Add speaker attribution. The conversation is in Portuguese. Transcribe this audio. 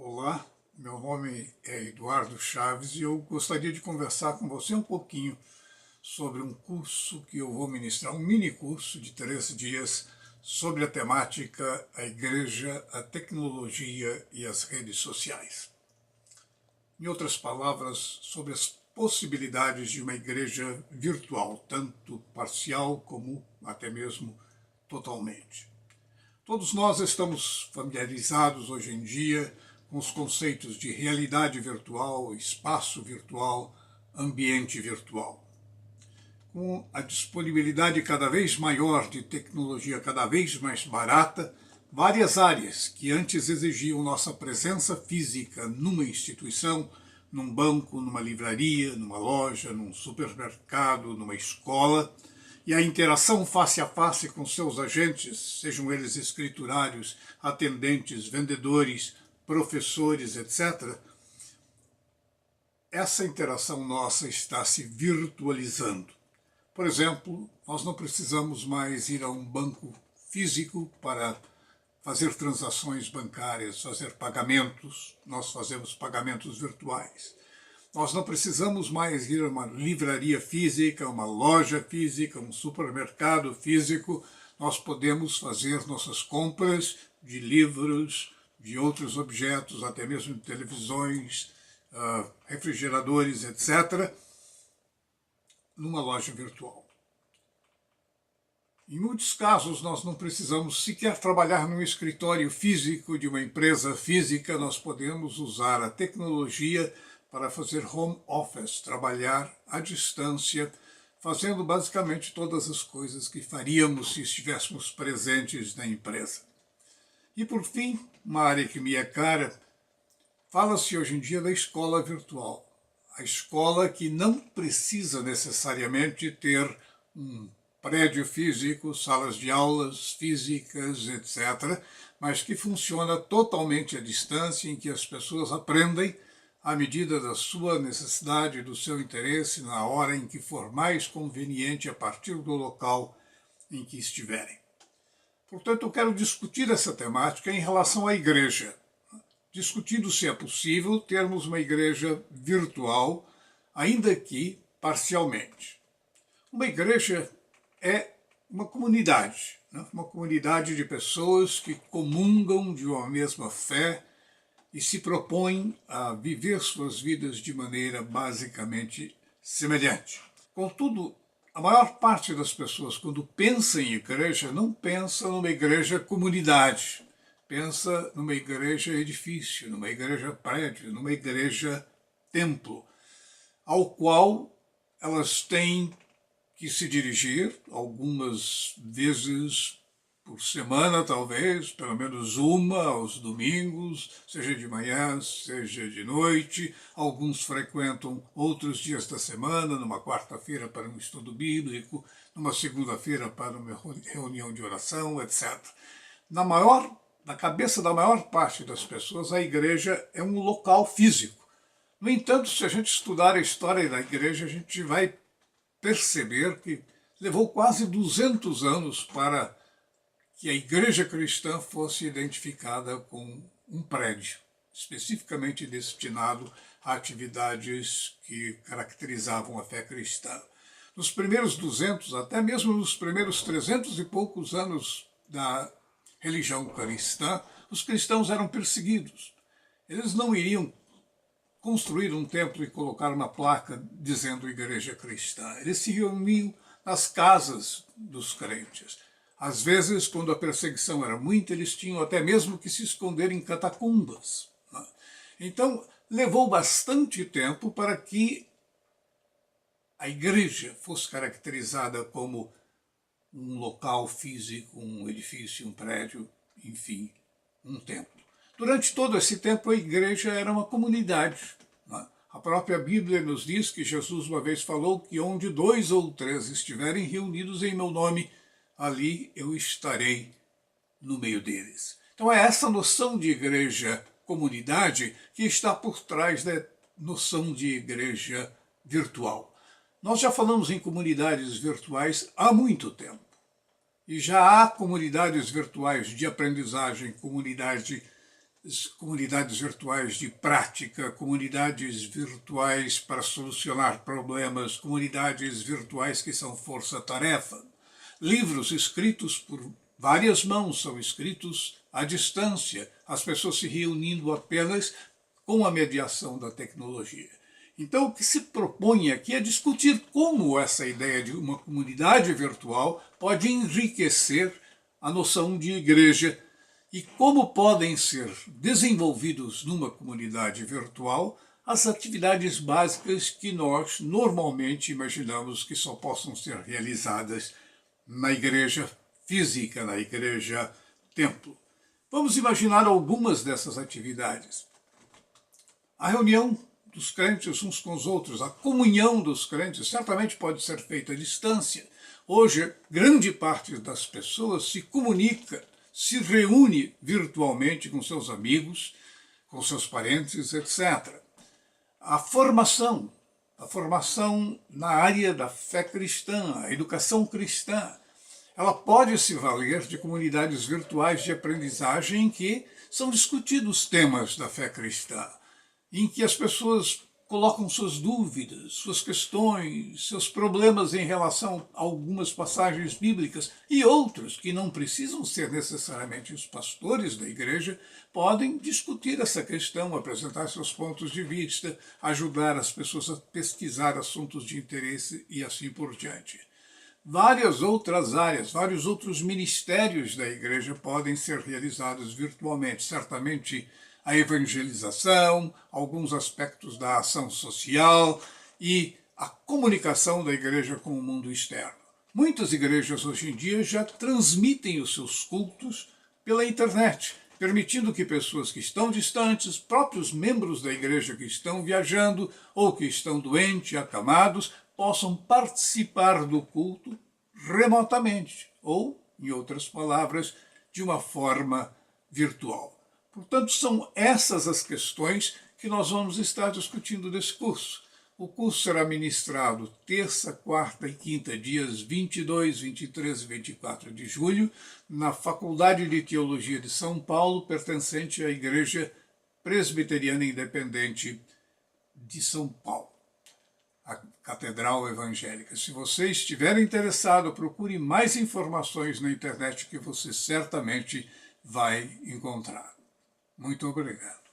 Speaker 1: Olá, meu nome é Eduardo Chaves e eu gostaria de conversar com você um pouquinho sobre um curso que eu vou ministrar, um mini curso de 3 dias sobre a temática a Igreja, a Tecnologia e as Redes Sociais. Em outras palavras, sobre as possibilidades de uma igreja virtual, tanto parcial como até mesmo totalmente. Todos nós estamos familiarizados hoje em dia com os conceitos de realidade virtual, espaço virtual, ambiente virtual. Com a disponibilidade cada vez maior de tecnologia cada vez mais barata, várias áreas que antes exigiam nossa presença física numa instituição, num banco, numa livraria, numa loja, num supermercado, numa escola, e a interação face a face com seus agentes, sejam eles escriturários, atendentes, vendedores, professores, etc., essa interação nossa está se virtualizando. Por exemplo, nós não precisamos mais ir a um banco físico para fazer transações bancárias, fazer pagamentos, nós fazemos pagamentos virtuais. Nós não precisamos mais ir a uma livraria física, uma loja física, um supermercado físico. Nós podemos fazer nossas compras de livros, de outros objetos, até mesmo de televisões, refrigeradores, etc., numa loja virtual. Em muitos casos, nós não precisamos sequer trabalhar num escritório físico de uma empresa física, nós podemos usar a tecnologia para fazer home office, trabalhar à distância, fazendo basicamente todas as coisas que faríamos se estivéssemos presentes na empresa. E por fim, uma área que me é cara, fala-se hoje em dia da escola virtual. A escola que não precisa necessariamente ter um prédio físico, salas de aulas físicas, etc., mas que funciona totalmente à distância, em que as pessoas aprendem à medida da sua necessidade, do seu interesse, na hora em que for mais conveniente, a partir do local em que estiverem. Portanto, eu quero discutir essa temática em relação à igreja, discutindo se é possível termos uma igreja virtual, ainda que parcialmente. Uma igreja é uma comunidade, uma comunidade de pessoas que comungam de uma mesma fé e se propõem a viver suas vidas de maneira basicamente semelhante. Contudo, a maior parte das pessoas, quando pensa em igreja, não pensa numa igreja comunidade, pensa numa igreja edifício, numa igreja prédio, numa igreja templo, ao qual elas têm que se dirigir algumas vezes por semana, talvez, pelo menos uma aos domingos, seja de manhã, seja de noite. Alguns frequentam outros dias da semana, numa quarta-feira para um estudo bíblico, numa segunda-feira para uma reunião de oração, etc. Na cabeça da maior parte das pessoas, a igreja é um local físico. No entanto, se a gente estudar a história da igreja, a gente vai perceber que levou quase 200 anos para que a igreja cristã fosse identificada com um prédio, especificamente destinado a atividades que caracterizavam a fé cristã. Nos primeiros 200, até mesmo nos primeiros 300 e poucos anos da religião cristã, os cristãos eram perseguidos. Eles não iriam construir um templo e colocar uma placa dizendo igreja cristã. Eles se reuniam nas casas dos crentes. Às vezes, quando a perseguição era muita, eles tinham até mesmo que se esconder em catacumbas. Então, levou bastante tempo para que a igreja fosse caracterizada como um local físico, um edifício, um prédio, enfim, um templo. Durante todo esse tempo, a igreja era uma comunidade. A própria Bíblia nos diz que Jesus uma vez falou que onde 2 ou 3 estiverem reunidos em meu nome, ali eu estarei no meio deles. Então é essa noção de igreja comunidade que está por trás da noção de igreja virtual. Nós já falamos em comunidades virtuais há muito tempo. E já há comunidades virtuais de aprendizagem, comunidade comunidades virtuais de prática, comunidades virtuais para solucionar problemas, comunidades virtuais que são força-tarefa. Livros escritos por várias mãos são escritos à distância, as pessoas se reunindo apenas com a mediação da tecnologia. Então, o que se propõe aqui é discutir como essa ideia de uma comunidade virtual pode enriquecer a noção de igreja e como podem ser desenvolvidos numa comunidade virtual as atividades básicas que nós normalmente imaginamos que só possam ser realizadas na igreja física, na igreja templo. Vamos imaginar algumas dessas atividades. A reunião dos crentes uns com os outros, a comunhão dos crentes, certamente pode ser feita à distância. Hoje, grande parte das pessoas se comunica, se reúne virtualmente com seus amigos, com seus parentes, etc. A formação na área da fé cristã, a educação cristã, ela pode se valer de comunidades virtuais de aprendizagem em que são discutidos temas da fé cristã, em que as pessoas colocam suas dúvidas, suas questões, seus problemas em relação a algumas passagens bíblicas e outros que não precisam ser necessariamente os pastores da igreja, podem discutir essa questão, apresentar seus pontos de vista, ajudar as pessoas a pesquisar assuntos de interesse e assim por diante. Várias outras áreas, vários outros ministérios da igreja podem ser realizados virtualmente, certamente a evangelização, alguns aspectos da ação social e a comunicação da igreja com o mundo externo. Muitas igrejas hoje em dia já transmitem os seus cultos pela internet, permitindo que pessoas que estão distantes, próprios membros da igreja que estão viajando ou que estão doentes, acamados, possam participar do culto remotamente ou, em outras palavras, de uma forma virtual. Portanto, são essas as questões que nós vamos estar discutindo nesse curso. O curso será ministrado terça, quarta e quinta, dias 22, 23 e 24 de julho, na Faculdade de Teologia de São Paulo, pertencente à Igreja Presbiteriana Independente de São Paulo, a Catedral Evangélica. Se você estiver interessado, procure mais informações na internet que você certamente vai encontrar. Muito obrigado.